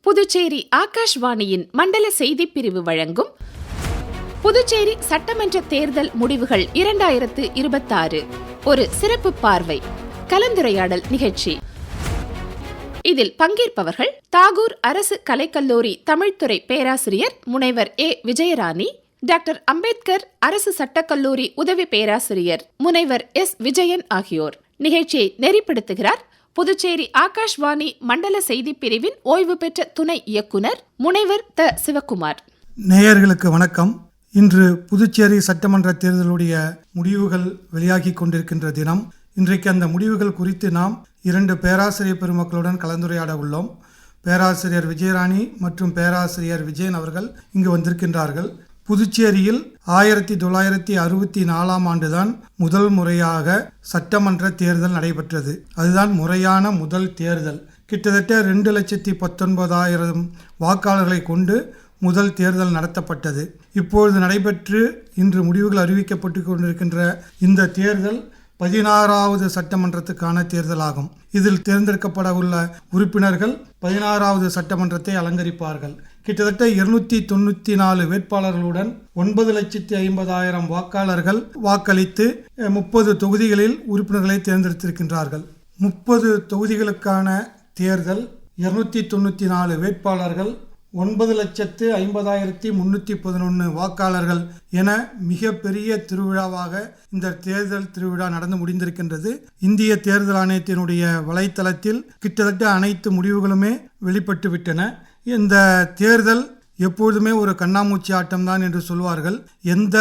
புதுச்சேரி ஆகாஷ்வாணியின் மண்டல செய்திப் பிரிவு வழங்கும் புதுச்சேரி சட்டமன்ற தேர்தல் முடிவுகள் 2026 ஒரு சிறப்பு பார்வை கலந்துரையாடல் நிகழ்ச்சி. இதில் பங்கேற்பவர்கள் தாகூர் அரசு கலைக்கல்லூரி தமிழ்துறை பேராசிரியர் முனைவர் ஏ. விஜயராணி, டாக்டர் அம்பேத்கர் அரசு சட்டக்கல்லூரி உதவி பேராசிரியர் முனைவர் எஸ். விஜயன் ஆகியோர். நிகழ்ச்சியை நெறிப்படுத்துகிறார் புதுச்சேரி ஆகாஷ்வாணி மண்டல செய்திப் பிரிவின் ஓய்வு பெற்ற துணை இயக்குனர் முனைவர் த. சிவக்குமார். நேயர்களுக்கு வணக்கம். இன்று புதுச்சேரி சட்டமன்ற தேர்தலுடைய முடிவுகள் வெளியாகி கொண்டிருக்கின்ற தினம். இன்றைக்கு அந்த முடிவுகள் குறித்து நாம் 2 பேராசிரியர் பெருமக்களுடன் கலந்துரையாட உள்ளோம். பேராசிரியர் விஜயராணி மற்றும் பேராசிரியர் விஜயன் அவர்கள் இங்கு வந்திருக்கின்றார்கள். புதுச்சேரியில் 1964 ஆண்டுதான் முதல் முறையாக சட்டமன்ற தேர்தல் நடைபெற்றது. அதுதான் முறையான முதல் தேர்தல். கிட்டத்தட்ட 2,19,000 வாக்காளர்களை கொண்டு முதல் தேர்தல் நடத்தப்பட்டது. இப்பொழுது நடைபெற்று இன்று முடிவுகள் அறிவிக்கப்பட்டு கொண்டிருக்கின்ற இந்த தேர்தல் 16வது சட்டமன்றத்துக்கான தேர்தலாகும். இதில் தேர்ந்தெடுக்கப்பட உள்ள உறுப்பினர்கள் 16வது சட்டமன்றத்தை அலங்கரிப்பார்கள். கிட்டத்தட்ட 294 வேட்பாளர்களுடன் 9,50,000 வாக்காளர்கள் வாக்களித்து 30 தொகுதிகளில் உறுப்பினர்களை தேர்ந்தெடுத்திருக்கின்றார்கள். 30 தொகுதிகளுக்கான தேர்தல், 294 வேட்பாளர்கள், 9,50,311 வாக்காளர்கள் என மிக பெரிய திருவிழாவாக இந்த தேர்தல் திருவிழா நடந்து முடிந்திருக்கின்றது. இந்திய தேர்தல் ஆணையத்தினுடைய வலைத்தளத்தில் கிட்டத்தட்ட அனைத்து முடிவுகளுமே வெளிப்பட்டு விட்டன. இந்த தேர்தல் எப்பொழுதுமே ஒரு கண்ணாமூச்சி ஆட்டம்தான் என்று சொல்வார்கள். எந்த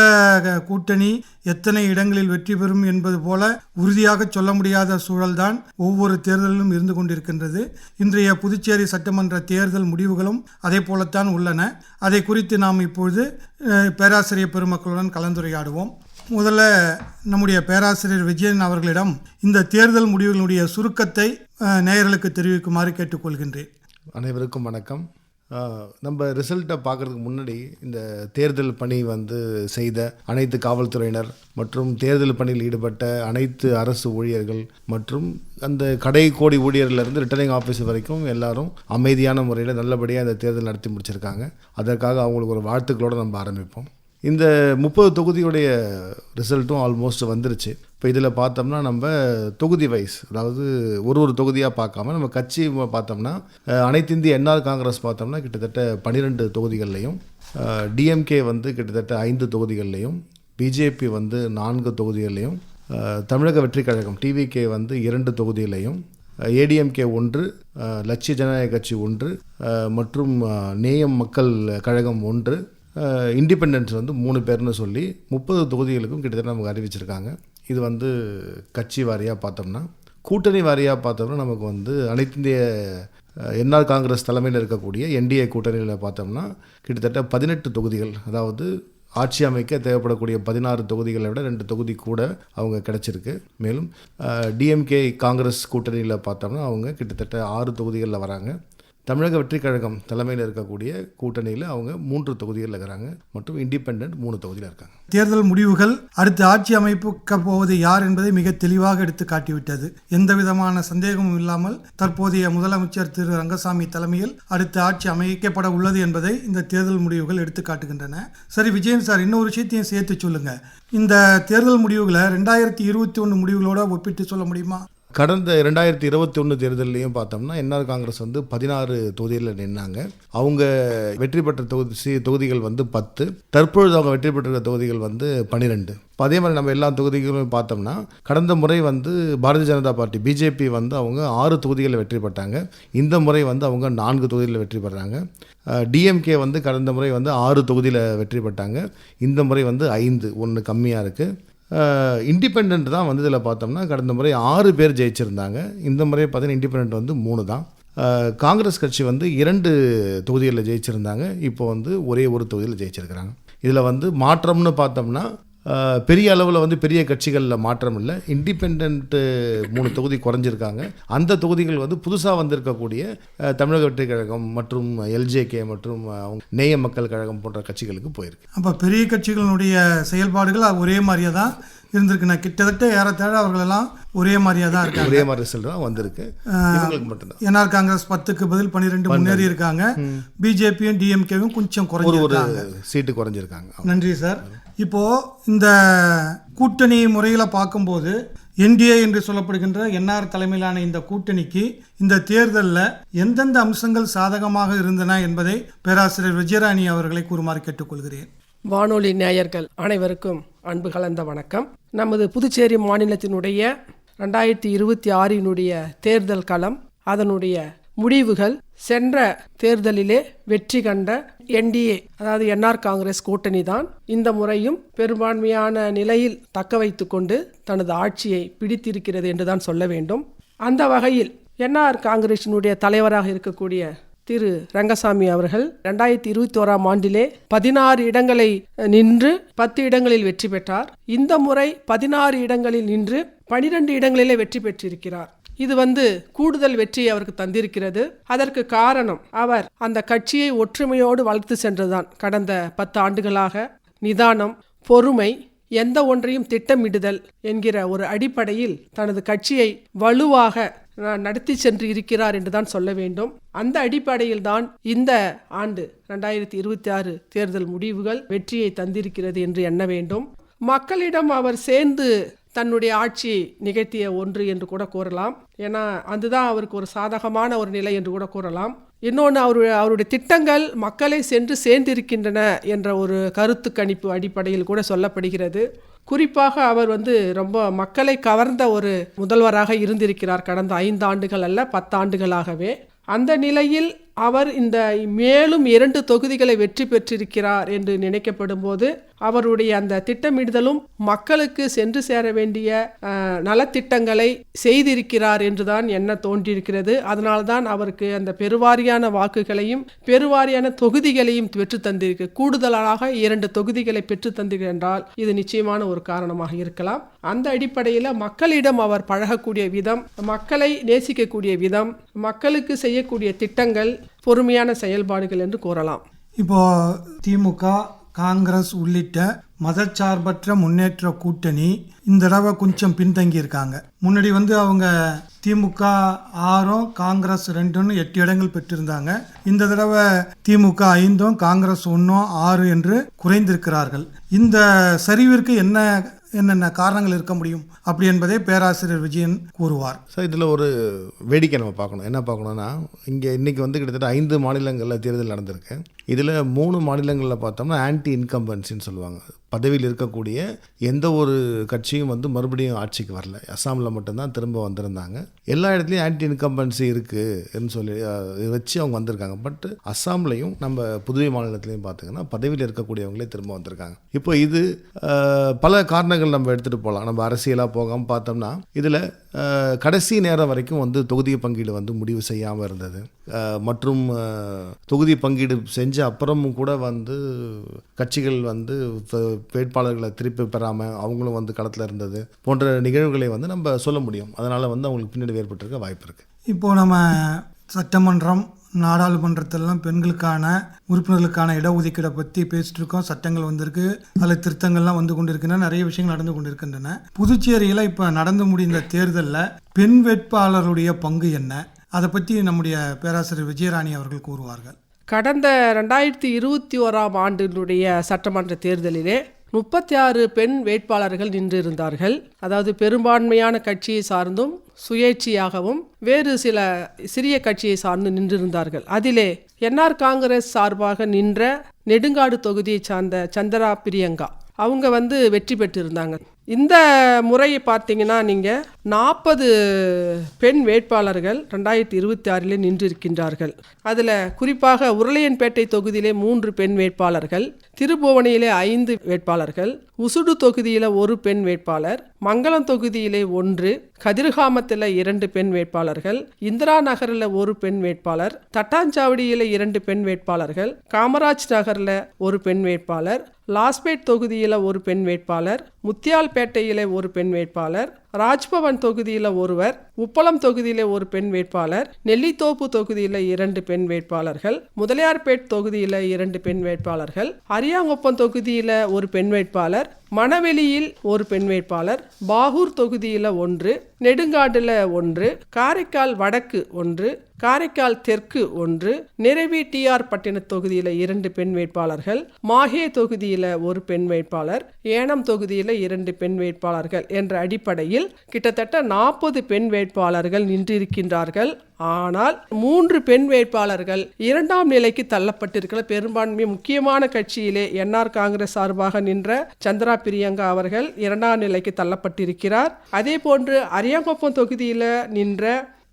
கூட்டணி எத்தனை இடங்களில் வெற்றி பெறும் என்பது போல உறுதியாக சொல்ல முடியாத சூழல்தான் ஒவ்வொரு தேர்தலிலும் இருந்து கொண்டிருக்கின்றது. இன்றைய புதுச்சேரி சட்டமன்ற தேர்தல் முடிவுகளும் அதே போலத்தான் உள்ளன. அதை குறித்து நாம் இப்பொழுது பேராசிரியர் பெருமக்களுடன் கலந்துரையாடுவோம். முதல்ல நம்முடைய பேராசிரியர் விஜயன் அவர்களிடம் இந்த தேர்தல் முடிவுகளுடைய சுருக்கத்தை நேயர்களுக்கு தெரிவிக்குமாறு கேட்டுக்கொள்கின்றேன். அனைவருக்கும் வணக்கம். நம்ம ரிசல்ட்டை பார்க்குறதுக்கு முன்னாடி இந்த தேர்தல் பணி செய்த அனைத்து காவல்துறையினர் மற்றும் தேர்தல் பணியில் ஈடுபட்ட அனைத்து அரசு ஊழியர்கள் மற்றும் அந்த கடை கோடி ஊழியர்லேருந்து ரிட்டர்னிங் ஆஃபீஸர் வரைக்கும் எல்லாரும் அமைதியான முறையில் நல்லபடியாக இந்த தேர்தல் நடத்தி முடிச்சிருக்காங்க. அதற்காக அவங்களுக்கு ஒரு வாழ்த்துக்களோடு நம்ம ஆரம்பிப்போம். இந்த 30 தொகுதியுடைய ரிசல்ட்டும் ஆல்மோஸ்ட் வந்துருச்சு. இப்போ இதில் பார்த்தோம்னா நம்ம தொகுதி வைஸ், அதாவது ஒரு தொகுதியாக பார்க்காம நம்ம கட்சி பார்த்தோம்னா அனைத்து இந்திய என்ஆர் காங்கிரஸ் பார்த்தோம்னா கிட்டத்தட்ட 12 தொகுதிகள்லையும், டிஎம்கே கிட்டத்தட்ட 5 தொகுதிகள்லையும், பிஜேபி 4 தொகுதிகள்லையும், தமிழக வெற்றி கழகம் டிவிகே 2 தொகுதியிலையும், ஏடிஎம்கே 1, லட்சிய ஜனநாயக கட்சி 1 மற்றும் நேயம் மக்கள் கழகம் 1, இண்டிபெண்டன்ஸ் 3 பேர்னு சொல்லி 30 தொகுதிகளுக்கும் கிட்டத்தட்ட நமக்கு அறிவிச்சிருக்காங்க. இது கட்சி வாரியாக பார்த்தோம்னா, கூட்டணி வாரியாக பார்த்தோம்னா நமக்கு அனைத்து இந்திய என்ஆர் காங்கிரஸ் தலைமையில் இருக்கக்கூடிய என்டிஏ கூட்டணியில் பார்த்தோம்னா கிட்டத்தட்ட 18 தொகுதிகள், அதாவது ஆட்சி அமைக்க தேவைப்படக்கூடிய 16 தொகுதிகளை விட 2 தொகுதி கூட அவங்க கிடச்சிருக்கு. மேலும் டிஎம்கே காங்கிரஸ் கூட்டணியில் பார்த்தோம்னா அவங்க கிட்டத்தட்ட 6 தொகுதிகளில் வராங்க. தமிழக வெற்றி கழகம் தலைமையில் இருக்கக்கூடிய கூட்டணியில் அவங்க 3 தொகுதிகளில் இருக்கிறாங்க மற்றும் இண்டிபெண்டன்ட் 3 தொகுதியில் இருக்காங்க. தேர்தல் முடிவுகள் அடுத்து ஆட்சி அமைப்புக்க போவது யார் என்பதை மிக தெளிவாக எடுத்து காட்டிவிட்டது. எந்த விதமான சந்தேகமும் இல்லாமல் தற்போதைய முதலமைச்சர் திரு ரங்கசாமி தலைமையில் அடுத்த ஆட்சி அமைக்கப்பட உள்ளது என்பதை இந்த தேர்தல் முடிவுகள் எடுத்து காட்டுகின்றன. சரி விஜயன் சார், இன்னொரு விஷயத்தையும் சேர்த்து சொல்லுங்க. இந்த தேர்தல் முடிவுகளை 2021 முடிவுகளோட ஒப்பிட்டு சொல்ல முடியுமா? கடந்த 2021 தேர்தலையும் பார்த்தோம்னா என்ஆர் காங்கிரஸ் 16 தொகுதிகளில் நின்னாங்க. அவங்க வெற்றி பெற்ற தொகுதிகள் 10, தற்பொழுது அவங்க வெற்றி பெற்ற தொகுதிகள் 12. அதே மாதிரி நம்ம எல்லா தொகுதிகளும் பார்த்தோம்னா கடந்த முறை பாரதிய ஜனதா பார்ட்டி பிஜேபி அவங்க 6 தொகுதிகளில் வெற்றி பெற்றாங்க. இந்த முறை அவங்க 4 தொகுதிகளில் வெற்றி பெறாங்க. டிஎம்கே கடந்த முறை 6 தொகுதியில் வெற்றி பெற்றாங்க. இந்த முறை 5, 1 கம்மியாக இருக்குது. இண்டிபெண்ட் தான் இதில் பார்த்தோம்னா கடந்த முறை 6 பேர் ஜெயிச்சிருந்தாங்க. இந்த முறை பார்த்தீங்கன்னா இண்டிபெண்ட் 3 தான். காங்கிரஸ் கட்சி 2 தொகுதிகளில் ஜெயிச்சிருந்தாங்க. இப்போ ஒரே ஒரு தொகுதியில் ஜெயிச்சிருக்கிறாங்க. இதில் மாற்றம்னு பார்த்தோம்னா பெரிய அளவில் வந்து பெரிய கட்சிகளில் மாற்றம் இல்லை. இண்டிபெண்ட் 3 தொகுதி குறைஞ்சிருக்காங்க. அந்த தொகுதிகள் வந்து புதுசாக வந்திருக்கக்கூடிய தமிழக வெற்றி கழகம் மற்றும் எல்ஜேகே மற்றும் நேய மக்கள் கழகம் போன்ற கட்சிகளுக்கு போயிருக்கு. அப்போ பெரிய கட்சிகளுடைய செயல்பாடுகள் ஒரே மாதிரியே தான் இருந்திருக்குண்ணா. கிட்டத்தட்ட ஏறத்தாழ அவர்களெல்லாம் ஒரே மாதிரியாக தான் இருக்காங்க. ஒரே மாதிரி ரிசல்ட் தான் வந்திருக்கு. இவங்களுக்கு மட்டும்தான் என்ஆர் காங்கிரஸ் 10க்கு பதில் 12 முன்னேறி இருக்காங்க. பிஜேபியும் டிஎம்கேவும் கொஞ்சம் ஒரு சீட்டு குறைஞ்சிருக்காங்க. நன்றி சார். இப்போ இந்த கூட்டணி முறையில் பார்க்கும்போது என்டிஏ என்று சொல்லப்படுகின்ற என்ஆர் தலைமையிலான இந்த கூட்டணிக்கு இந்த தேர்தலில் எந்தெந்த அம்சங்கள் சாதகமாக இருந்தன என்பதை பேராசிரியர் விஜயராணி அவர்களை கூறுமாறு கேட்டுக்கொள்கிறேன். வானொலி நேயர்கள் அனைவருக்கும் அன்பு கலந்த வணக்கம். நமது புதுச்சேரி மாநிலத்தினுடைய 2026 தேர்தல் களம், அதனுடைய முடிவுகள், சென்ற தேர்தலிலே வெற்றி கண்ட என்டிஏ அதாவது என்ஆர் காங்கிரஸ் கூட்டணி தான் இந்த முறையும் பெரும்பான்மையான நிலையில் தக்க வைத்து கொண்டு தனது ஆட்சியை பிடித்திருக்கிறது என்றுதான் சொல்ல வேண்டும். அந்த வகையில் என்ஆர் காங்கிரசினுடைய தலைவராக இருக்கக்கூடிய திரு ரங்கசாமி அவர்கள் 2021 ஆண்டிலே 16 இடங்களை நின்று 10 இடங்களில் வெற்றி பெற்றார். இந்த முறை 16 இடங்களில் நின்று 12 இடங்களிலே வெற்றி பெற்றிருக்கிறார். இது கூடுதல் வெற்றி அவருக்கு தந்திருக்கிறது. அதற்கு காரணம் அவர் அந்த கட்சியை ஒற்றுமையோடு வளர்த்து சென்றதுதான். கடந்த 10 ஆண்டுகளாக நிதானம், பொறுமை, எந்த ஒன்றையும் திட்டமிடுதல் என்கிற ஒரு அடிப்படையில் தனது கட்சியை வலுவாக நடத்தி சென்று இருக்கிறார் என்றுதான் சொல்ல வேண்டும். அந்த அடிப்படையில் தான் இந்த ஆண்டு 2026 தேர்தல் முடிவுகள் வெற்றியை தந்திருக்கிறது என்று எண்ண வேண்டும். மக்களிடம் அவர் சேர்ந்து தன்னுடைய ஆட்சியை நிகழ்த்திய ஒன்று என்று கூட கூறலாம். ஏன்னா அதுதான் அவருக்கு ஒரு சாதகமான ஒரு நிலை என்று கூட கூறலாம். இன்னொன்று, அவருடைய திட்டங்கள் மக்களை சென்று சேர்ந்திருக்கின்றன என்ற ஒரு கருத்து கணிப்பு அடிப்படையில் கூட சொல்லப்படுகிறது. குறிப்பாக அவர் ரொம்ப மக்களை கவர்ந்த ஒரு முதல்வராக இருந்திருக்கிறார் கடந்த 5 ஆண்டுகள் அல்ல 10 ஆண்டுகளாகவே. அந்த நிலையில் அவர் இந்த மேலும் 2 தொகுதிகளை வெற்றி பெற்றிருக்கிறார் என்று நினைக்கப்படும் போது அவருடைய அந்த திட்டமிடுதலும் மக்களுக்கு சென்று சேர வேண்டிய நலத்திட்டங்களை செய்திருக்கிறார் என்றுதான் எண்ண தோன்றியிருக்கிறது. அதனால்தான் அவருக்கு அந்த பெருவாரியான வாக்குகளையும் பெருவாரியான தொகுதிகளையும் பெற்று தந்திருக்கு. கூடுதலாக 2 தொகுதிகளை பெற்று தந்திருக்கிறார் என்றால் இது நிச்சயமான ஒரு காரணமாக இருக்கலாம். அந்த அடிப்படையில் மக்களிடம் அவர் பழகக்கூடிய விதம், மக்களை நேசிக்கக்கூடிய விதம், மக்களுக்கு செய்யக்கூடிய திட்டங்கள், பொறுமையான செயல்பாடுகள் என்று கூறலாம். இப்போ திமுக, காங்கிரஸ் உள்ளிட்ட மதச்சார்பற்ற முன்னேற்ற கூட்டணி இந்த தடவை கொஞ்சம் பின்தங்கி இருக்காங்க. முன்னாடி அவங்க திமுக 6, காங்கிரஸ் 2ன்னு 8 இடங்கள் பெற்றிருந்தாங்க. இந்த தடவை திமுக 5, காங்கிரஸ் 1, 6 என்று குறைந்திருக்கிறார்கள். இந்த சரிவிற்கு என்னென்ன காரணங்கள் இருக்க முடியும் அப்படி என்பதை பேராசிரியர் விஜயன் கூறுவார். சார், இதில் ஒரு வேடிக்கை நம்ம பார்க்கணும். என்ன பார்க்கணும்னா, இங்கே இன்றைக்கி கிட்டத்தட்ட 5 மாநிலங்களில் தேர்தல் நடந்திருக்கு. இதில் 3 மாநிலங்களில் பார்த்தோம்னா ஆன்டி இன்கம்பன்சின்னு சொல்லுவாங்க. பதவியில் இருக்கக்கூடிய எந்த ஒரு கட்சியும் மறுபடியும் ஆட்சிக்கு வரல. அஸ்ஸாமில் மட்டும்தான் திரும்ப வந்திருந்தாங்க. எல்லா இடத்துலையும் ஆன்டி இன்கம்பன்சி இருக்குன்னு சொல்லி வச்சு அவங்க வந்திருக்காங்க. பட் அஸ்ஸாம்லையும் நம்ம புதுவை மாநிலத்திலையும் பார்த்தீங்கன்னா பதவியில் இருக்கக்கூடியவங்களே திரும்ப வந்திருக்காங்க. இப்போ இது பல காரணங்கள் நம்ம எடுத்துகிட்டு போகலாம். நம்ம அரசியலாக போகாமல் பார்த்தோம்னா இதில் கடைசி நேரம் வரைக்கும் தொகுதி பங்கீடு முடிவு செய்யாமல் இருந்தது. மற்றும் தொகுதி பங்கீடு செஞ்ச அப்புறமும் கூட கட்சிகள் வேட்பாளர்களை திருப்பி பெறாமல் அவங்களும் களத்தில் இருந்தது போன்ற நிகழ்வுகளை நம்ம சொல்ல முடியும். அதனால் அவங்களுக்கு பின்னாடி ஏற்பட்டிருக்க வாய்ப்பு இருக்குது. இப்போது நம்ம சட்டமன்றம், நாடாளுமன்றத்திலாம் பெண்களுக்கான உறுப்பினர்களுக்கான இடஒதுக்கீடை பற்றி பேசிட்டு இருக்கோம். சட்டங்கள் வந்திருக்கு, அதில் திருத்தங்கள்லாம் கொண்டிருக்கின்றன, நிறைய விஷயங்கள் நடந்து கொண்டிருக்கின்றன. புதுச்சேரியில் இப்போ நடந்து முடிந்த தேர்தலில் பெண் வேட்பாளருடைய பங்கு என்ன, அதை பற்றி நம்முடைய பேராசிரியர் விஜயராணி அவர்கள் கூறுவார்கள். கடந்த 2021 ஆண்டினுடைய சட்டமன்ற தேர்தலிலே 36 பெண் வேட்பாளர்கள் நின்றிருந்தார்கள். அதாவது பெரும்பான்மையான கட்சியை சார்ந்தும் சுயேட்சையாகவும் வேறு சில சிறிய கட்சியை சார்ந்து நின்றிருந்தார்கள். அதிலே என்ஆர் காங்கிரஸ் சார்பாக நின்ற நெடுங்காடு தொகுதியை சார்ந்த சந்திரா பிரியங்கா அவங்க வெற்றி பெற்றிருந்தாங்க. இந்த முறையை பார்த்தீங்கன்னா நீங்கள் 40 பெண் வேட்பாளர்கள் 2026 நின்றிருக்கின்றார்கள். அதில் குறிப்பாக உருளையன்பேட்டை தொகுதியிலே 3 பெண் வேட்பாளர்கள், திருபுவனையிலே 5 வேட்பாளர்கள், உசுடு தொகுதியில் 1 பெண் வேட்பாளர், மங்களம் தொகுதியிலே 1, கதிர்காமத்தில் 2 பெண் வேட்பாளர்கள், இந்திரா நகரில் 1 பெண் வேட்பாளர், தட்டாஞ்சாவடியில் 2 பெண் வேட்பாளர்கள், காமராஜ் நகரில் 1 பெண் வேட்பாளர், லாஸ்பேட் தொகுதியில் 1 பெண் வேட்பாளர், முத்தியால்பேட்டையில் 1 பெண் வேட்பாளர், ராஜ்பவன் தொகுதியில் 1, உப்பளம் தொகுதியில் 1 பெண் வேட்பாளர், நெல்லித்தோப்பு தொகுதியில் 2 பெண் வேட்பாளர்கள், முதலியார்பேட் தொகுதியில் 2 பெண் வேட்பாளர்கள், அரியாங்குப்பம் தொகுதியில் 1 பெண் வேட்பாளர், மணவெளியில் 1 பெண் வேட்பாளர், பாகூர் தொகுதியில் 1, நெடுங்காட்டில் 1, காரைக்கால் வடக்கு 1, காரைக்கால் தெற்கு 1, நிறைவி டிஆர் பட்டின தொகுதியில் 2 பெண் வேட்பாளர்கள், மாஹே தொகுதியில் 1 பெண் வேட்பாளர், ஏனம் தொகுதியில் 2 பெண் வேட்பாளர்கள் என்ற அடிப்படையில் கிட்டத்தட்ட 40 பெண் வேட்பாளர்கள் நின்றிருக்கின்றார்கள். ஆனால் 3 பெண் வேட்பாளர்கள் 2ஆம் நிலைக்கு தள்ளப்பட்டிருக்கிற பெரும்பான்மை முக்கியமான கட்சியிலே என்ஆர் காங்கிரஸ் சார்பாக நின்ற சந்திரா பிரியங்கா அவர்கள் 2ஆம் நிலைக்கு தள்ளப்பட்டிருக்கிறார். அதே போன்று அரியாங்குப்பம் தொகுதியில் நின்ற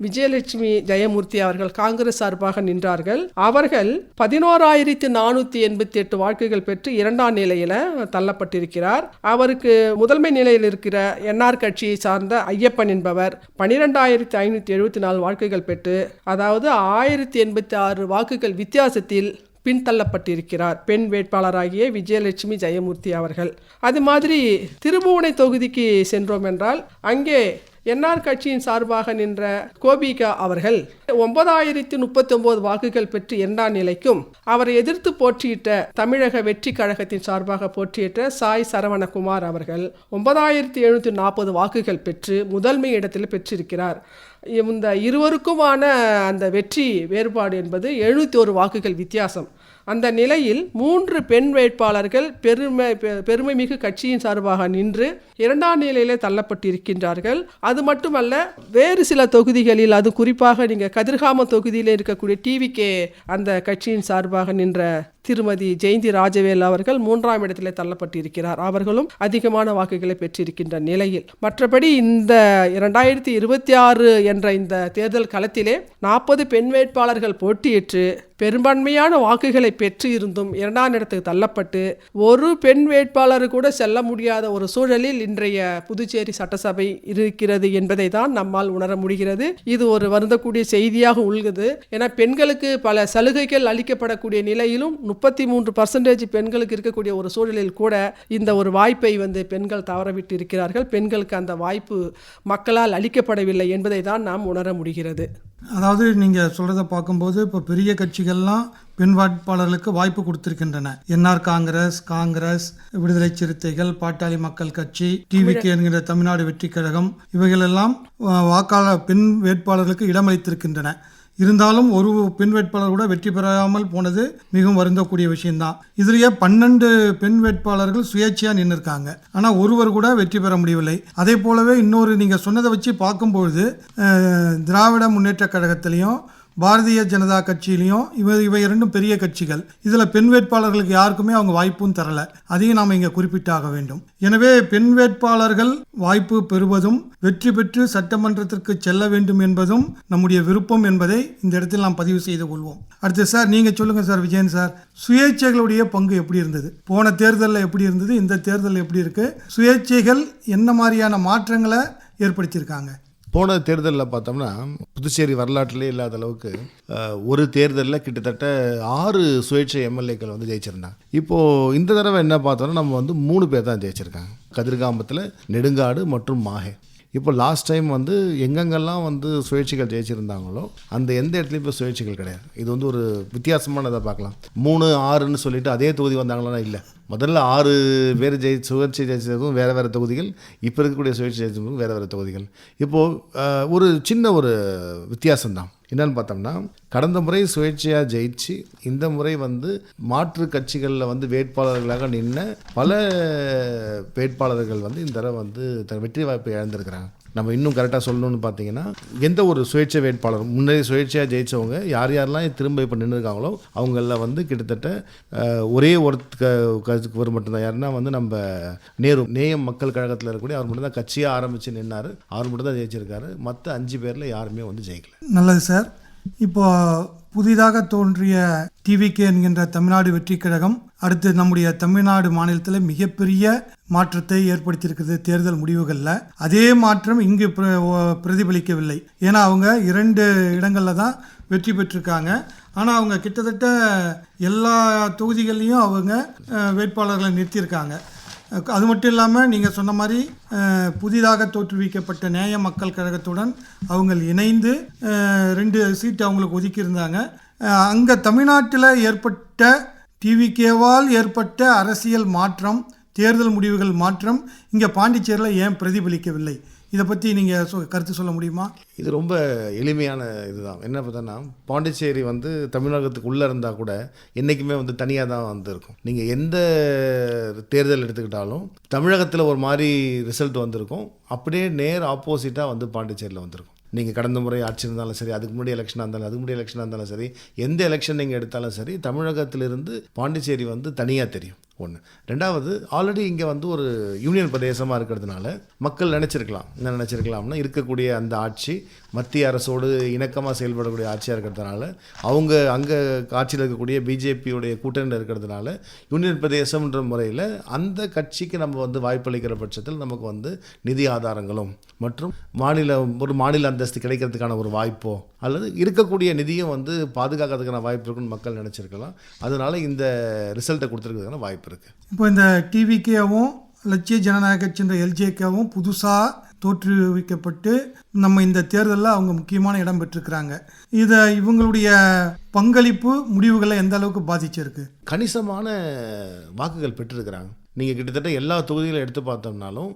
விஜயலட்சுமி ஜெயமூர்த்தி அவர்கள் காங்கிரஸ் சார்பாக நின்றார்கள். அவர்கள் 11,488 வாக்குகள் பெற்று 2ஆம் நிலையில தள்ளப்பட்டிருக்கிறார். அவருக்கு முதன்மை நிலையில் இருக்கிற என்ஆர் கட்சியை சார்ந்த ஐயப்பன் என்பவர் 12,574 வாக்குகள் பெற்று, அதாவது 1086 வாக்குகள் வித்தியாசத்தில் பின்தள்ளப்பட்டிருக்கிறார் பெண் வேட்பாளராகிய விஜயலட்சுமி ஜெயமூர்த்தி அவர்கள். அது மாதிரி திருபுவனை தொகுதிக்கு சென்றோம் என்றால் அங்கே என்ஆர் கட்சியின் சார்பாக நின்ற கோபிகா அவர்கள் 9,039 வாக்குகள் பெற்று 2ஆம் நிலைக்கும், அவரை எதிர்த்து போட்டியிட்ட தமிழக வெற்றி கழகத்தின் சார்பாக போட்டியிட்ட சாய் சரவணகுமார் அவர்கள் 9,740 வாக்குகள் பெற்று முதன்மை இடத்தில் பெற்றிருக்கிறார். இந்த இருவருக்குமான அந்த வெற்றி வேறுபாடு என்பது 71 வாக்குகள் வித்தியாசம். அந்த நிலையில் 3 பெண் வேட்பாளர்கள் பெருமைமிகு கட்சியின் சார்பாக நின்று 2ஆம் நிலையிலே தள்ளப்பட்டிருக்கின்றார்கள். அது மட்டுமல்ல, வேறு சில தொகுதிகளில், அது குறிப்பாக நீங்கள் கதிர்காமம் தொகுதியில் இருக்கக்கூடிய டிவிகே அந்த கட்சியின் சார்பாக நின்ற திருமதி ஜெயந்தி ராஜவேல் அவர்கள் 3ஆம் இடத்திலே தள்ளப்பட்டிருக்கிறார். அவர்களும் அதிகமான வாக்குகளை பெற்றிருக்கின்ற நிலையில், மற்றபடி இந்த 2026 என்ற இந்த தேர்தல் களத்திலே 40 பெண் வேட்பாளர்கள் போட்டியிட்டு பெரும்பான்மையான வாக்குகளை பெற்று இருந்தும் 2ஆம் இடத்துக்கு தள்ளப்பட்டு ஒரு பெண் வேட்பாளர் கூட செல்ல முடியாத ஒரு சூழலில் இன்றைய புதுச்சேரி சட்டசபை இருக்கிறது என்பதை தான் நம்மால் உணர முடிகிறது. இது ஒரு வருந்தக்கூடிய செய்தியாக உள்ளது. ஏன்னா பெண்களுக்கு பல சலுகைகள் அளிக்கப்படக்கூடிய நிலையிலும் 33% பெண்களுக்கு இருக்கக்கூடிய ஒரு சூழலில் கூட இந்த ஒரு வாய்ப்பை பெண்கள் தவறவிட்டு இருக்கிறார்கள். பெண்களுக்கு அந்த வாய்ப்பு மக்களால் அளிக்கப்படவில்லை என்பதை தான் நாம் உணர முடிகிறது. அதாவது நீங்கள் சொல்கிறத பார்க்கும்போது இப்போ பெரிய கட்சிகள்லாம் பெண் வேட்பாளர்களுக்கு வாய்ப்பு கொடுத்திருக்கின்றன. என்ஆர் காங்கிரஸ், விடுதலை சிறுத்தைகள், பாட்டாளி மக்கள் கட்சி, டிவிகே என்கிற தமிழ்நாடு வெற்றி கழகம், இவைகளெல்லாம் வாக்காளர் பெண் வேட்பாளர்களுக்கு இடமளித்திருக்கின்றன. இருந்தாலும் ஒரு பெண் வேட்பாளர் கூட வெற்றி பெறாமல் போனது மிகவும் வருந்தக்கூடிய விஷயம்தான். இதுலேயே 12 பெண் வேட்பாளர்கள் சுயேட்சையாக நின்றுருக்காங்க. ஆனால் ஒருவர் கூட வெற்றி பெற முடியவில்லை. அதே போலவே இன்னொரு நீங்கள் சொன்னதை வச்சு பார்க்கும்பொழுது திராவிட முன்னேற்ற கழகத்திலையும் பாரதிய ஜனதா கட்சியிலையும் இவை இரண்டும் பெரிய கட்சிகள். இதில் பெண் வேட்பாளர்களுக்கு யாருக்குமே அவங்க வாய்ப்பும் தரல. அதையும் நாம் இங்கே குறிப்பிட்டாக வேண்டும். எனவே பெண் வேட்பாளர்கள் வாய்ப்பு பெறுவதும் வெற்றி பெற்று சட்டமன்றத்திற்கு செல்ல வேண்டும் என்பதும் நம்முடைய விருப்பம் என்பதை இந்த இடத்தில் நாம் பதிவு செய்து கொள்வோம். அடுத்து சார், நீங்கள் சொல்லுங்கள் சார். விஜயன் சார், சுயேட்சைகளுடைய பங்கு எப்படி இருந்தது? போன தேர்தலில் எப்படி இருந்தது? இந்த தேர்தலில் எப்படி இருக்கு? சுயேட்சைகள் என்ன மாதிரியான மாற்றங்களை ஏற்படுத்தியிருக்காங்க? போன தேர்தலில் பார்த்தோம்னா புதுச்சேரி வரலாற்றிலே இல்லாத அளவுக்கு ஒரு தேர்தலில் கிட்டத்தட்ட 6 சுயேட்சை எம்எல்ஏக்கள் ஜெயிச்சிருந்தாங்க. இப்போது இந்த தடவை என்ன பார்த்தோம்னா நம்ம 3 பேர் தான் ஜெயிச்சிருக்காங்க. கதிர்காமத்தில், நெடுங்காடு மற்றும் மாஹே. இப்போ லாஸ்ட் டைம் எங்கெங்கெல்லாம் சுயேட்சைகள் ஜெயிச்சிருந்தாங்களோ அந்த எந்த இடத்துலையும் இப்போ சுயேட்சைகள் கிடையாது. இது ஒரு வித்தியாசமானதை பார்க்கலாம். 3, 6ன்னு சொல்லிட்டு அதே தொகுதி வந்தாங்களா? இல்லை. முதல்ல 6 பேர் சுயேட்சை ஜெயிச்சதும் வேறு தொகுதிகள், இப்போ இருக்கக்கூடிய சுயேட்சை ஜெயிச்சதும் வேறு தொகுதிகள். இப்போது ஒரு சின்ன ஒரு வித்தியாசம்தான். என்னன்னு பார்த்தோம்னா, கடந்த முறை சுயேட்சையாக ஜெயிச்சு இந்த முறை மாற்று கட்சிகளில் வேட்பாளர்களாக நின்ன பல வேட்பாளர்கள் இந்த தடவை வெற்றி வாய்ப்பை இழந்திருக்கிறாங்க. நம்ம இன்னும் கரெக்டாக சொல்லணும்னு பார்த்தீங்கன்னா எந்த ஒரு சுயேட்சை வேட்பாளரும் முன்னாடி சுயேட்சையாக ஜெயித்தவங்க யாரெல்லாம் திரும்ப இப்போ நின்றுருக்காங்களோ அவங்கள வந்து கிட்டத்தட்ட ஒரே ஒரு மட்டும்தான். யாருன்னா வந்து நம்ம நேயம் மக்கள் கழகத்தில் இருக்கக்கூடிய அவர் மட்டும் தான் கட்சியாக ஆரம்பித்து நின்னார். அவர் மட்டும் தான் ஜெயிச்சிருக்காரு. மற்ற 5 பேரில் யாருமே வந்து ஜெயிக்கல. நல்லது சார். இப்போ புதிதாக தோன்றிய டிவிகே என்கின்ற தமிழ்நாடு வெற்றி கழகம் அடுத்து நம்முடைய தமிழ்நாடு மாநிலத்தில் மிகப்பெரிய மாற்றத்தை ஏற்படுத்தியிருக்கிறது தேர்தல் முடிவுகளில். அதே மாற்றம் இங்கு பிரதிபலிக்கவில்லை. ஏன்னா அவங்க 2 இடங்களில் தான் வெற்றி பெற்றிருக்காங்க. ஆனால் அவங்க கிட்டத்தட்ட எல்லா தொகுதிகள்லையும் அவங்க வேட்பாளர்களை நிறுத்தியிருக்காங்க. அது மட்டும் இல்லாமல் நீங்கள் சொன்ன மாதிரி புதிதாக தோற்றுவிக்கப்பட்ட நேய மக்கள் கழகத்துடன் அவங்க இணைந்து 2 சீட்டு அவங்களுக்கு ஒதுக்கியிருந்தாங்க. அங்கே தமிழ்நாட்டில் ஏற்பட்ட டிவிகேவால் ஏற்பட்ட அரசியல் மாற்றம், தேர்தல் முடிவுகள் மாற்றம் இங்கே பாண்டிச்சேரியில் ஏன் பிரதிபலிக்கவில்லை? இதை பற்றி நீங்கள் கருத்து சொல்ல முடியுமா? இது ரொம்ப எளிமையான இதுதான். என்ன பார்த்தோன்னா பாண்டிச்சேரி வந்து தமிழகத்துக்கு உள்ளே இருந்தால் கூட என்றைக்குமே வந்து தனியாக தான் வந்து இருக்கும். நீங்கள் எந்த தேர்தல் எடுத்துக்கிட்டாலும் தமிழகத்தில் ஒரு மாதிரி ரிசல்ட் வந்திருக்கும், அப்படியே நேர் ஆப்போசிட்டாக வந்து பாண்டிச்சேரியில் வந்திருக்கும். நீங்கள் கடந்த முறை ஆட்சி இருந்தாலும் சரி, அதுக்கு முன்னாடி எலெக்ஷனாக இருந்தாலும், அதுக்கு முன்னாடி எலெக்ஷனாக இருந்தாலும் சரி, எந்த எலெக்ஷன் நீங்கள் எடுத்தாலும் சரி, தமிழகத்திலிருந்து பாண்டிச்சேரி வந்து தனியாக தெரியும். ஒன்று. ரெண்டாவது, ஆல்ரெடி இங்கே வந்து ஒரு யூனியன் பிரதேசமாக இருக்கிறதுனால மக்கள் என்ன நினச்சிருக்கலாம்னா இருக்கக்கூடிய அந்த ஆட்சி மத்திய அரசோடு இணக்கமாக செயல்படக்கூடிய ஆட்சியாக இருக்கிறதுனால, அவங்க அங்கே ஆட்சியில் இருக்கக்கூடிய பிஜேபியுடைய கூட்டணியில் இருக்கிறதுனால யூனியன் பிரதேசம்ன்ற முறையில் அந்த கட்சிக்கு நம்ம வந்து வாய்ப்பளிக்கிற பட்சத்தில் நமக்கு வந்து நிதி ஆதாரங்களும் மற்றும் ஒரு மாநில அந்தஸ்து கிடைக்கிறதுக்கான ஒரு வாய்ப்போ அல்லது இருக்கக்கூடிய நிதியும் வந்து பாதுகாக்கிறதுக்கான வாய்ப்பு இருக்குன்னு மக்கள் நினச்சிருக்கலாம். அதனால இந்த ரிசல்ட்டை கொடுத்துருக்கிறதுக்கான வாய்ப்பு இருக்குது. இப்போ இந்த டிவிகேவும் லட்சிய ஜனநாயக கட்சின்ற எல்ஜேகேவும் புதுசாக தோற்றுவிக்கப்பட்டு நம்ம இந்த தேர்தலில் அவங்க முக்கியமான இடம் பெற்றிருக்கிறாங்க. இவங்களுடைய பங்களிப்பு முடிவுகளை எந்த அளவுக்கு பாதிச்சிருக்கு? கணிசமான வாக்குகள் பெற்றிருக்கிறாங்க. நீங்கள் கிட்டத்தட்ட எல்லா தொகுதிகளும் எடுத்து பார்த்தோம்னாலும்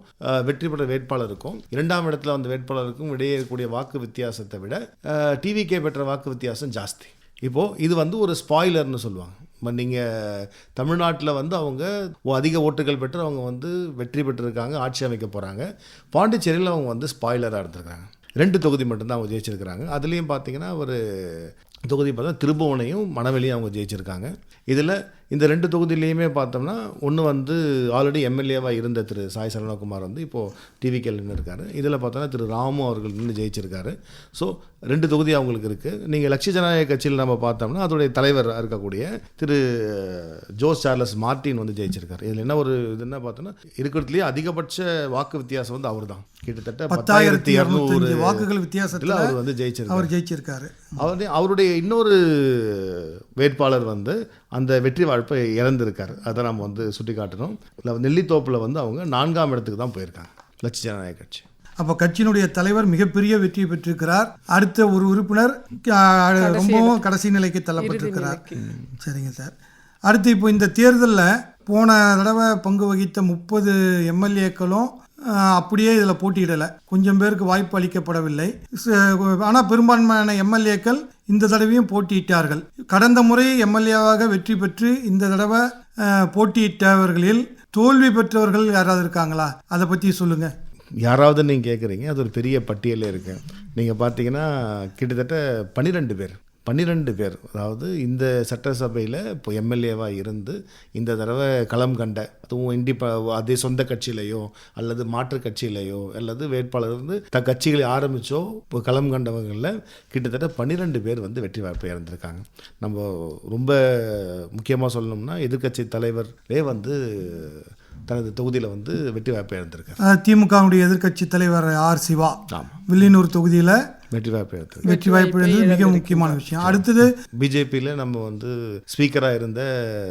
வெற்றி பெற்ற வேட்பாளருக்கும் 2ஆம் இடத்துல வந்த வேட்பாளருக்கும் இடையே இருக்கக்கூடிய வாக்கு வித்தியாசத்தை விட டிவிகே பெற்ற வாக்கு வித்தியாசம் ஜாஸ்தி. இப்போது இது வந்து ஒரு ஸ்பாய்லர்னு சொல்லுவாங்க. நீங்கள் தமிழ்நாட்டில் வந்து அவங்க அதிக ஓட்டுகள் பெற்று அவங்க வந்து வெற்றி பெற்றிருக்காங்க, ஆட்சி அமைக்க போகிறாங்க. பாண்டிச்சேரியில் அவங்க வந்து ஸ்பாய்லராக இருந்திருக்காங்க. 2 தொகுதி மட்டும்தான் அவங்க ஜெயிச்சிருக்கிறாங்க. அதுலேயும் பார்த்தீங்கன்னா ஒரு தொகுதி பார்த்தா திருபுவனையும் மணவெளியும் அவங்க ஜெயிச்சிருக்காங்க. இதில் இந்த 2 தொகுதியிலையுமே பார்த்தோம்னா ஒன்று வந்து ஆல்ரெடி எம்எல்ஏவாக இருந்த திரு சாய் சரவணகுமார் வந்து இப்போது டிவிகேல நின்று இருக்காரு. இதில் பார்த்தோன்னா திரு ராமு அவர்கள் நின்று ஜெயிச்சிருக்காரு. ஸோ 2 தொகுதி அவங்களுக்கு இருக்குது. நீங்கள் லட்சிய ஜனநாயக கட்சியில் நம்ம பார்த்தோம்னா அதோடைய தலைவர் இருக்கக்கூடிய திரு ஜோஸ் சார்லஸ் மார்டின் வந்து ஜெயிச்சிருக்காரு. இதில் என்ன பார்த்தோன்னா இருக்கிறதுலேயே அதிகபட்ச வாக்கு வித்தியாசம் வந்து அவர் தான். கிட்டத்தட்ட 10,200 வாக்குகள் வித்தியாசத்தில் அவர் வந்து ஜெயிச்சிருக்காரு. அவருடைய இன்னொரு வேட்பாளர் வந்து அந்த வெற்றி வாய்ப்பை இழந்திருக்காரு. அதை நம்ம வந்து சுட்டி காட்டணும். நெல்லித்தோப்பில் வந்து அவங்க 4ஆம் இடத்துக்கு தான் போயிருக்காங்க லட்சிய ஜனநாயக கட்சி. அப்போ கட்சியினுடைய தலைவர் மிகப்பெரிய வெற்றி பெற்றிருக்கிறார். அடுத்த ஒரு உறுப்பினர் ரொம்பவும் கடைசி நிலைக்கு தள்ளப்பட்டிருக்கிறார். சரிங்க சார். அடுத்து இப்போ இந்த தேர்தலில் போன தடவை பங்கு வகித்த 30 எம்எல்ஏக்களும் அப்படியே இதில் போட்டியிடலை. கொஞ்சம் பேருக்கு வாய்ப்பு அளிக்கப்படவில்லை. ஆனால் பெரும்பான்மையான எம்எல்ஏக்கள் இந்த தடவையும் போட்டியிட்டார்கள். கடந்த முறை எம்எல்ஏவாக வெற்றி பெற்று இந்த தடவை போட்டியிட்டவர்களில் தோல்வி பெற்றவர்கள் யாராவது இருக்காங்களா? அதை பற்றி சொல்லுங்கள். யாராவது நீங்கள் கேட்குறீங்க, அது ஒரு பெரிய பட்டியலே இருக்கு. நீங்கள் பார்த்தீங்கன்னா கிட்டத்தட்ட 12 பேர் அதாவது இந்த சட்டசபையில் இப்போ எம்எல்ஏவாக இருந்து இந்த தடவை களம் கண்ட, அதுவும் அதே சொந்த கட்சியிலையோ அல்லது மாற்று கட்சியிலையோ அல்லது வேட்பாளர் வந்து கட்சிகளை ஆரம்பித்தோ இப்போ களம் கண்டவங்களில் கிட்டத்தட்ட 12 பேர் வந்து வெற்றி வாய்ப்பை இறந்துருக்காங்க. நம்ம ரொம்ப முக்கியமாக சொல்லணும்னா எதிர்க்கட்சி தலைவரே வந்து தனது தொகுதியில் வந்து வெற்றி வாய்ப்பை இழந்திருக்காரு. திமுகவுடைய எதிர்க்கட்சி தலைவர் ஆர் சிவா வில்லியனூர் தொகுதியில் வெற்றி வாய்ப்பு இழந்தது மிக முக்கியமான விஷயம். அடுத்தது பிஜேபியில் நம்ம வந்து ஸ்பீக்கராக இருந்த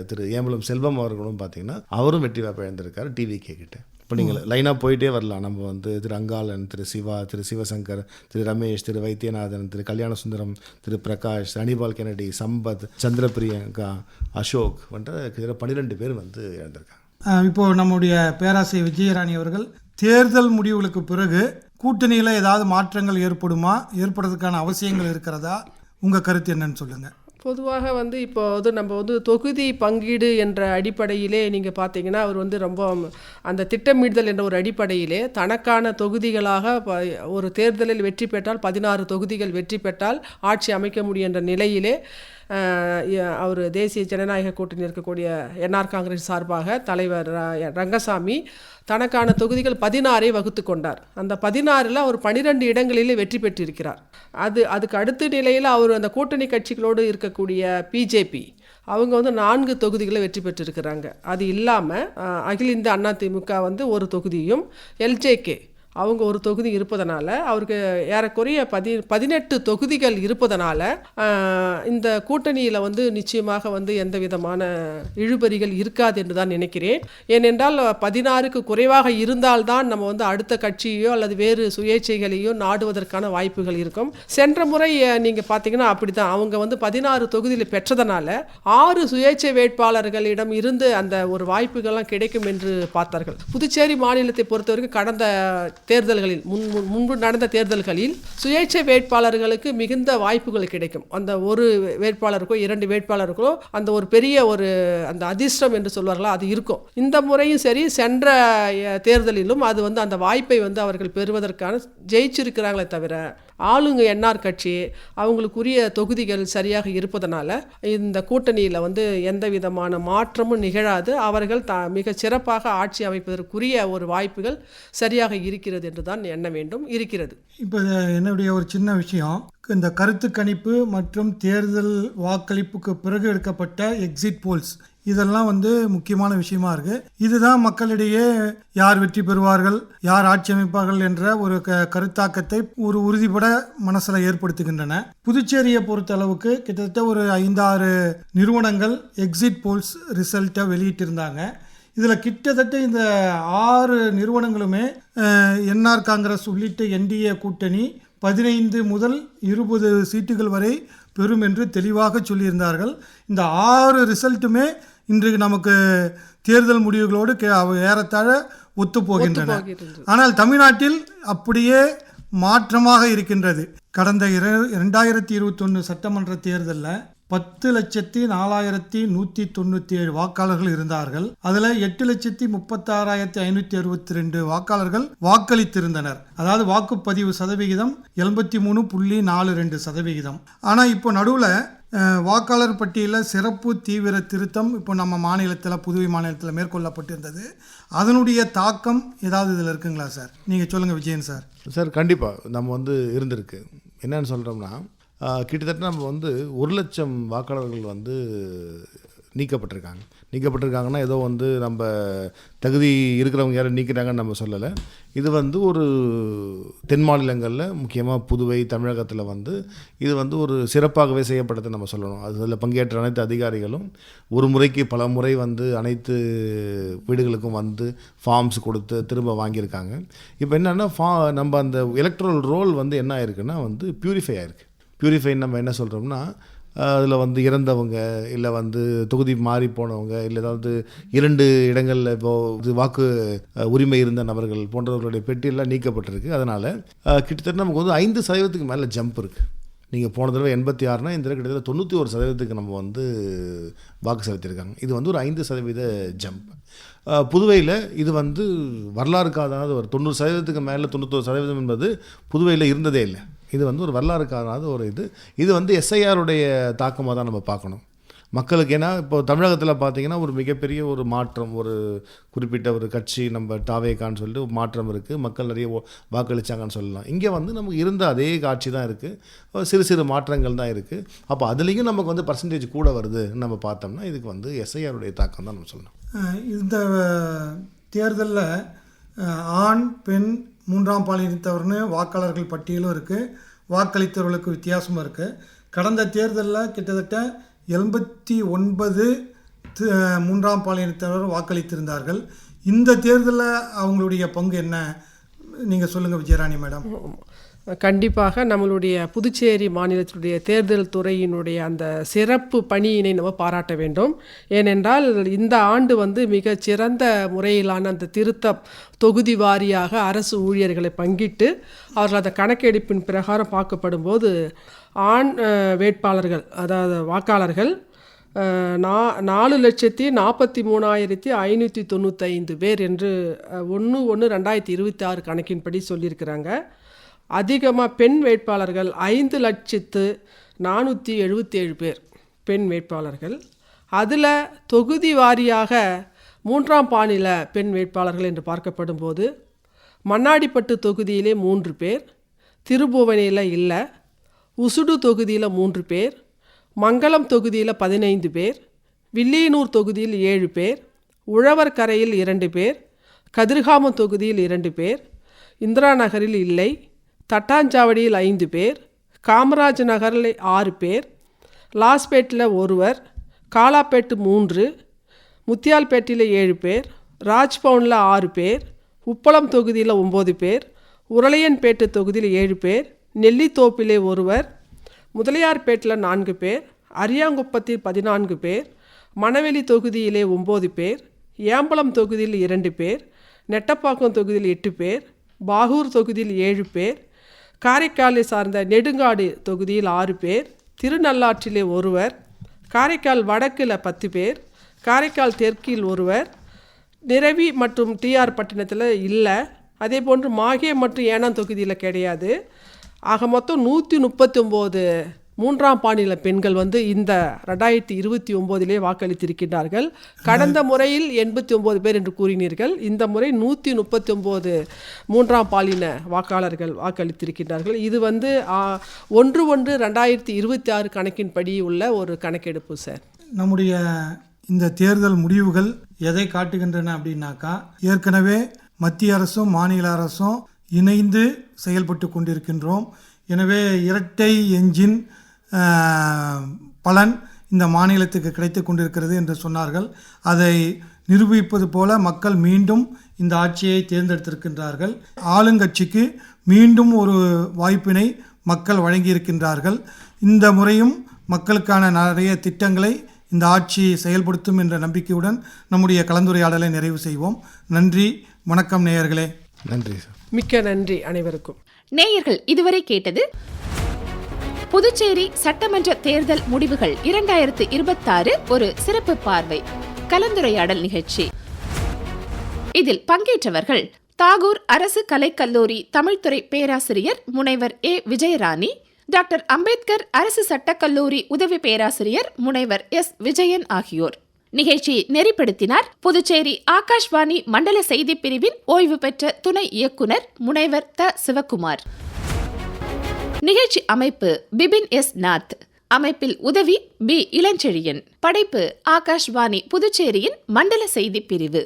திரு ஏம்பலம் செல்வம் அவர்களும் பார்த்தீங்கன்னா அவரும் வெற்றி வாய்ப்பை இழந்திருக்காரு டிவிகே கிட்ட. இப்போ நீங்கள் லைனாக போயிட்டே வரலாம். நம்ம வந்து திரு அங்காளன், திரு சிவா, திரு சிவசங்கர், திரு ரமேஷ், திரு வைத்தியநாதன், திரு கல்யாண சுந்தரம், திரு பிரகாஷ், அனிபால் கெனடி, சம்பத், சந்திர பிரியங்கா, அசோக் போன்ற 12 பேர் வந்து இழந்திருக்காங்க. இப்போது நம்முடைய பேராசிரியர் விஜயராணி அவர்கள் தேர்தல் முடிவுகளுக்கு பிறகு கூட்டணியில் ஏதாவது மாற்றங்கள் ஏற்படுறதுக்கான அவசியங்கள் இருக்கிறதா? உங்கள் கருத்து என்னன்னு சொல்லுங்கள். பொதுவாக இப்போ நம்ம தொகுதி பங்கீடு என்ற அடிப்படையிலே நீங்கள் பார்த்தீங்கன்னா அவர் ரொம்ப அந்த திட்டமிடுதல் என்ற ஒரு அடிப்படையிலே தனக்கான தொகுதிகளாக ஒரு தேர்தலில் வெற்றி பெற்றால் 16 தொகுதிகள் வெற்றி பெற்றால் ஆட்சி அமைக்க முடியும் என்ற நிலையிலே அவர் தேசிய ஜனநாயக கூட்டணி இருக்கக்கூடிய என்ஆர் காங்கிரஸ் சார்பாக தலைவர் ரங்கசாமி தனக்கான தொகுதிகள் 16ஐ வகுத்து கொண்டார். அந்த 16ல் அவர் 12 இடங்களிலே வெற்றி பெற்றிருக்கிறார். அதுக்கு அடுத்த நிலையில் அவர் அந்த கூட்டணி கட்சிகளோடு இருக்கக்கூடிய பிஜேபி அவங்க 4 தொகுதிகளை வெற்றி பெற்றிருக்கிறாங்க. அது இல்லாமல் அகில இந்திய அண்ணா திமுக ஒரு தொகுதியும், எல்ஜேகே அவங்க ஒரு தொகுதி இருப்பதனால அவருக்கு ஏறக்குறைய 18 தொகுதிகள் இருப்பதனால இந்த கூட்டணியில் நிச்சயமாக எந்த விதமான இழுபறிகள் இருக்காது என்று தான் நினைக்கிறேன். ஏனென்றால் 16க்கு குறைவாக இருந்தால்தான் நம்ம அடுத்த கட்சியோ அல்லது வேறு சுயேட்சைகளையோ நாடுவதற்கான வாய்ப்புகள் இருக்கும். சென்ற முறை நீங்கள் பார்த்தீங்கன்னா அப்படி தான் அவங்க 16 தொகுதியில் பெற்றதனால 6 சுயேட்சை வேட்பாளர்களிடம் இருந்து அந்த ஒரு வாய்ப்புகள்லாம் கிடைக்கும் என்று பார்த்தார்கள். புதுச்சேரி மாநிலத்தை பொறுத்தவரைக்கும் கடந்த தேர்தல்களில் முன்பு நடந்த தேர்தல்களில் சுயேட்சை வேட்பாளர்களுக்கு மிகுந்த வாய்ப்புகள் கிடைக்கும். அந்த ஒரு வேட்பாளருக்கோ 2 வேட்பாளருக்கோ அந்த ஒரு பெரிய அந்த அதிர்ஷ்டம் என்று சொல்வார்களா அது இருக்கும். இந்த முறையும் சரி, சென்ற தேர்தலிலும் அது அந்த வாய்ப்பை அவர்கள் பெறுவதற்கான ஜெயிச்சிருக்கிறாங்களே தவிர ஆளுங்க என்ஆர் கட்சி அவங்களுக்குரிய தொகுதிகள் சரியாக இருப்பதனால இந்த கூட்டணியில் எந்த விதமான மாற்றமும் நிகழாது. அவர்கள் மிக சிறப்பாக ஆட்சி அமைப்பதற்குரிய ஒரு வாய்ப்புகள் சரியாக இருக்கிறது என்று தான் எண்ண வேண்டும். இருக்கிறது. இப்போ என்னுடைய ஒரு சின்ன விஷயம், இந்த கருத்து கணிப்பு மற்றும் தேர்தல் வாக்களிப்புக்கு பிறகு எடுக்கப்பட்ட எக்ஸிட் போல்ஸ் இதெல்லாம் முக்கியமான விஷயமா இருக்கு. இதுதான் மக்களிடையே யார் வெற்றி பெறுவார்கள், யார் ஆட்சி அமைப்பார்கள் என்ற ஒரு கருத்தாக்கத்தை ஒரு உறுதிப்பட மனசுல ஏற்படுத்துகின்றன. புதுச்சேரியை பொறுத்த அளவுக்கு கிட்டத்தட்ட ஒரு 5-6 நிறுவனங்கள் எக்ஸிட் போல்ஸ் ரிசல்ட்டை வெளியிட்டிருந்தாங்க. இதில் கிட்டத்தட்ட இந்த 6 நிறுவனங்களுமே என்ஆர் காங்கிரஸ் உள்ளிட்ட என்டிஏ கூட்டணி 15 முதல் 20 சீட்டுகள் வரை பெறும் என்று தெளிவாக சொல்லியிருந்தார்கள். இந்த 6 ரிசல்ட்டுமே இன்றைக்கு நமக்கு தேர்தல் முடிவுகளோடு ஏறத்தாழ ஒத்துப்போகின்றன. ஆனால் தமிழ்நாட்டில் அப்படியே மாற்றமாக இருக்கின்றது. கடந்த 2021 சட்டமன்ற தேர்தலில் 10,04,197 வாக்காளர்கள் இருந்தார்கள். அதில் 8,36,562 வாக்காளர்கள் வாக்களித்திருந்தனர். அதாவது வாக்குப்பதிவு சதவிகிதம் 83.42%. ஆனால் இப்போ நடுவில் வாக்காளர் பட்டியலில் சிறப்பு தீவிர திருத்தம் இப்போ நம்ம மாநிலத்தில், புதுவை மாநிலத்தில் மேற்கொள்ளப்பட்டிருந்தது. அதனுடைய தாக்கம் ஏதாவது இதில் இருக்குங்களா சார்? நீங்கள் சொல்லுங்கள் விஜயன் சார். சார் கண்டிப்பாக நம்ம இருந்திருக்கு. என்னன்னு சொல்கிறோம்னா, கிட்டத்தட்ட நம்ம 1,00,000 வாக்காளர்கள் நீக்கப்பட்டிருக்காங்கன்னா ஏதோ நம்ம தகுதி இருக்கிறவங்க யாரும் நீக்கிறாங்கன்னு நம்ம சொல்லலை. இது ஒரு தென் மாநிலங்களில் முக்கியமாக புதுவை, தமிழகத்தில் இது ஒரு சிறப்பாகவே செய்யப்பட்டதை நம்ம சொல்லணும். அதில் பங்கேற்ற அனைத்து அதிகாரிகளும் ஒரு முறைக்கு பல முறை அனைத்து வீடுகளுக்கும் ஃபார்ம்ஸ் கொடுத்து திரும்ப வாங்கியிருக்காங்க. இப்போ என்னென்னா நம்ம அந்த எலக்ட்ரல் ரோல் என்ன ஆயிருக்குன்னா பியூரிஃபை ஆயிருக்கு. பியூரிஃபை நம்ம என்ன சொல்கிறோம்னா, அதில் இறந்தவங்க இல்லை தொகுதி மாறி போனவங்க இல்லை ஏதாவது 2 இடங்களில் இப்போது வாக்கு உரிமை இருந்த நபர்கள் போன்றவர்களுடைய பெட்டியெல்லாம் நீக்கப்பட்டிருக்கு. அதனால் கிட்டத்தட்ட நமக்கு 5% மேலே ஜம்ப் இருக்குது. நீங்கள் போன தடவை 86னா இந்த தடவை கிட்டத்தட்ட 91% நம்ம வாக்கு செலுத்தியிருக்காங்க. இது ஒரு 5% ஜம்ப். புதுவையில் இது வரலாறுக்காக ஒரு 90% மேலே 91% என்பது புதுவையில் இருந்ததே இல்லை. இது ஒரு வரலாறுக்கான ஒரு இது எஸ்ஐஆருடைய தாக்கமாக தான் நம்ம பார்க்கணும் மக்களுக்கு. ஏன்னா இப்போ தமிழகத்தில் பார்த்தீங்கன்னா ஒரு மிகப்பெரிய ஒரு மாற்றம், ஒரு குறிப்பிட்ட ஒரு கட்சி நம்ம தாவேக்கான்னு சொல்லிட்டு ஒரு மாற்றம் இருக்குது. மக்கள் நிறைய வாக்களித்தாங்கன்னு சொல்லலாம். இங்கே நமக்கு இருந்த அதே காட்சி தான் இருக்குது, சிறு சிறு மாற்றங்கள் தான் இருக்குது. அப்போ அதுலேயும் நமக்கு பர்சன்டேஜ் கூட வருது நம்ம பார்த்தோம்னா இதுக்கு எஸ்ஐஆருடைய தாக்கம் தான் நம்ம சொல்லணும். இந்த தேர்தலில் ஆண், பெண், 3ஆம் பாலினத்தவர்னு வாக்காளர்கள் பட்டியலும் இருக்குது. வாக்களித்தவர்களுக்கு வித்தியாசமும் இருக்குது. கடந்த தேர்தலில் கிட்டத்தட்ட 89 3ஆம் பாலினத்தவர் வாக்களித்திருந்தார்கள். இந்த தேர்தலில் அவங்களுடைய பங்கு என்ன நீங்கள் சொல்லுங்கள் விஜயராணி மேடம். கண்டிப்பாக நம்மளுடைய புதுச்சேரி மாநிலத்தினுடைய தேர்தல் துறையினுடைய அந்த சிறப்பு பணியினை நம்ம பாராட்ட வேண்டும். ஏனென்றால் இந்த ஆண்டு மிகச் சிறந்த முறையிலான அந்த திருத்த தொகுதி வாரியாக அரசு ஊழியர்களை பங்கிட்டு அவர்கள் அந்த கணக்கெடுப்பின் பிரகாரம் பார்க்கப்படும் போது ஆண் வேட்பாளர்கள், அதாவது வாக்காளர்கள் 4,43,595 பேர் என்று 1/1/2026 கணக்கின்படி சொல்லியிருக்கிறாங்க. அதிகமாக பெண் வேட்பாளர்கள் 5,477 பேர் பெண் வேட்பாளர்கள். அதில் தொகுதி வாரியாக 3ஆம் பாணியில் பெண் வேட்பாளர்கள் என்று பார்க்கப்படும் போது மண்ணாடிப்பட்டு தொகுதியிலே 3 பேர், திருபுவனையில் இல்லை, உசுடு தொகுதியில் 3 பேர், மங்களம் தொகுதியில் 15 பேர், வில்லியனூர் தொகுதியில் 7 பேர், உழவர் கரையில் 2 பேர், கதிர்காமம் தொகுதியில் 2 பேர், இந்திரா நகரில் இல்லை, தட்டாஞ்சாவடியில் 5 பேர், காமராஜ் நகரில் 6 பேர், லாஸ்பேட்டில் 1, காலாப்பேட்டு 3, முத்தியால்பேட்டில் 7 பேர், ராஜ்பவனில் 6 பேர், உப்பளம் தொகுதியில் 9 பேர், உருளையன்பேட்டு தொகுதியில் 7 பேர், நெல்லித்தோப்பிலே 1, முதலியார்பேட்டில் 4 பேர், அரியாங்குப்பத்தில் 14 பேர், மணவெளி தொகுதியிலே 9 பேர், ஏம்பலம் தொகுதியில் 2 பேர், நெட்டப்பாக்கம் தொகுதியில் 8 பேர், பாகூர் தொகுதியில் 7 பேர், காரைக்காலை சார்ந்த நெடுங்காடு தொகுதியில் 6 பேர், திருநள்ளாற்றிலே 1, காரைக்கால் வடக்கில் 10 பேர், காரைக்கால் தெற்கில் 1, நிரவி மற்றும் டிஆர் பட்டினத்தில் இல்லை, அதே போன்று மாகே மற்றும் ஏனாம் தொகுதியில் கிடையாது. ஆக மொத்தம் 139 3ஆம் பாணியில் பெண்கள் இந்த 2029 வாக்களித்திருக்கிறார்கள். கடந்த முறையில் 89 பேர் என்று கூறினீர்கள். இந்த முறை 139 3ஆம் பாலின வாக்காளர்கள் வாக்களித்திருக்கிறார்கள். இது 1/1/2026 கணக்கின்படி உள்ள ஒரு கணக்கெடுப்பு சார். நம்முடைய இந்த தேர்தல் முடிவுகள் எதை காட்டுகின்றன அப்படின்னாக்கா, ஏற்கனவே மத்திய அரசும் மாநில அரசும் இணைந்து செயல்பட்டு கொண்டிருக்கின்றோம். எனவே இரட்டை என்ஜின் பலன் இந்த மாநிலத்துக்கு கிடைத்து கொண்டிருக்கிறது என்று சொன்னார்கள். அதை நிரூபிப்பது போல மக்கள் மீண்டும் இந்த ஆட்சியை தேர்ந்தெடுத்திருக்கின்றார்கள். ஆளுங்கட்சிக்கு மீண்டும் ஒரு வாய்ப்பினை மக்கள் வழங்கியிருக்கின்றார்கள். இந்த முறையும் மக்களுக்கான நிறைய திட்டங்களை இந்த ஆட்சி செயல்படுத்தும் என்ற நம்பிக்கையுடன் நம்முடைய கலந்துரையாடலை நிறைவு செய்வோம். நன்றி, வணக்கம் நேயர்களே. நன்றி சார். மிக்க நன்றி அனைவருக்கும். நேயர்கள் இதுவரை கேட்டது புதுச்சேரி சட்டமன்ற தேர்தல் முடிவுகள் 2026 ஒரு சிறப்பு பார்வை கலந்துரையாடல் நிகழ்ச்சி. இதில் பங்கேற்றவர்கள் தாகூர் அரசு கலைக்கல்லூரி தமிழ்துறை பேராசிரியர் முனைவர் ஏ விஜயராணி, டாக்டர் அம்பேத்கர் அரசு சட்டக்கல்லூரி உதவி பேராசிரியர் முனைவர் எஸ் விஜயன் ஆகியோர். நிகழ்ச்சியை நெறிப்படுத்தினார் புதுச்சேரி ஆகாஷ்வாணி மண்டல செய்திப் பிரிவின் ஓய்வு பெற்ற துணை இயக்குனர் முனைவர் த சிவகுமார். நிகழ்ச்சி அமைப்பு பிபின் எஸ் நாத். அமைப்பில் உதவி பி இளஞ்செழியன். படைப்பு ஆகாஷ்வாணி புதுச்சேரியின் மண்டல செய்திப் பிரிவு.